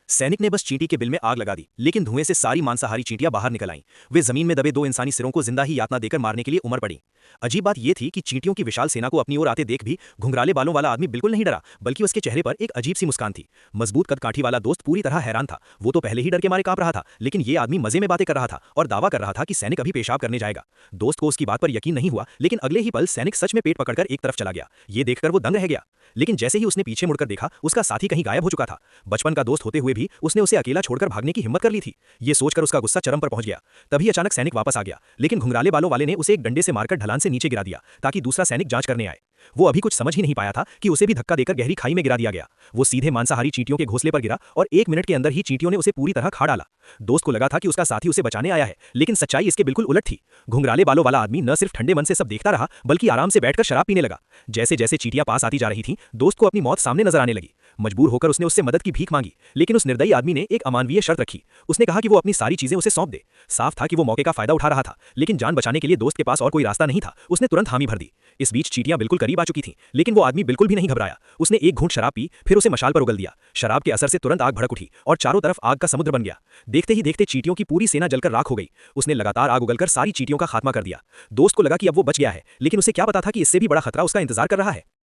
सैनिक ने बस चींटी के बिल में आग लगा दी, लेकिन धुएं से सारी मांसाहारी चींटियां बाहर निकल आईं। वे जमीन में दबे दो इंसानी सिरों को जिंदा ही यातना देकर मारने के लिए उमड़ पड़ी। अजीब बात यह थी कि चींटियों की विशाल सेना को अपनी ओर आते देख भी घुंघराले बालों वाला आदमी बिल्कुल नहीं डरा, बल्कि उसके चेहरे पर एक अजीब सी मुस्कान थी। मजबूत कदकाठी वाला दोस्त पूरी तरह हैरान था। वो तो पहले ही डर के मारे कांप रहा था, लेकिन ये आदमी मजे में बातें कर रहा था और दावा कर रहा था कि सैनिक अभी पेशाब करने जाएगा। दोस्त को उसकी बात पर यकीन नहीं हुआ, लेकिन अगले ही पल सैनिक सच में पेट पकड़कर एक तरफ चला गया। ये देखकर वो दंग रह गया। लेकिन जैसे ही उसने पीछे मुड़कर देखा, उसका साथी कहीं गायब हो चुका था। बचपन का दोस्त होते हुए भी उसने उसे अकेला छोड़कर भागने की हिम्मत कर ली थी। ये सोचकर उसका गुस्सा चरम पर पहुंच गया। तभी अचानक सैनिक वापस आ गया, लेकिन घुंघराले बालों वाले ने उसे एक डंडे से मारकर ढलान से नीचे गिरा दिया ताकि दूसरा सैनिक जांच करने आए। वो अभी कुछ समझ ही नहीं पाया था कि उसे भी धक्का देकर गहरी खाई में गिरा दिया गया। वो सीधे मांसाहारी चींटियों के घोंसले पर गिरा और 1 मिनट के अंदर ही चींटियों ने उसे पूरी तरह खा डाला। दोस्त को लगा था कि उसका साथी उसे बचाने आया है, लेकिन सच्चाई इसके बिल्कुल उलट थी। घुंघराले बालों वाला आदमी न सिर्फ ठंडे मन से सब देखता रहा, बल्कि आराम से बैठकर शराब पीने लगा। जैसे जैसे चींटियां पास आती जा रही थीं, दोस्त को अपनी मौत सामने नजर आने लगी। मजबूर होकर उसने उससे मदद की भीख मांगी, लेकिन उस निर्दयी आदमी ने एक अमानवीय शर्त रखी। उसने कहा कि वो अपनी सारी चीजें उसे सौंप दे। साफ था कि वो मौके का फायदा उठा रहा था, लेकिन जान बचाने के लिए दोस्त के पास और कोई रास्ता नहीं था। उसने तुरंत हामी भर दी। इस बीच चींटियां बिल्कुल करीब आ चुकी थीं, लेकिन वो आदमी बिल्कुल भी नहीं घबराया। उसने एक घूंट शराब पी, फिर उसे मशाल पर उगल दिया। शराब के असर से तुरंत आग भड़क उठी और चारों तरफ आग का समुद्र बन गया। देखते ही देखते चींटियों की पूरी सेना जलकर राख हो गई। उसने लगातार आग उगलकर सारी चींटियों का खात्मा कर दिया। दोस्त को लगा कि अब वो बच गया है, लेकिन उसे क्या पता था कि इससे भी बड़ा खतरा उसका इंतजार कर रहा है।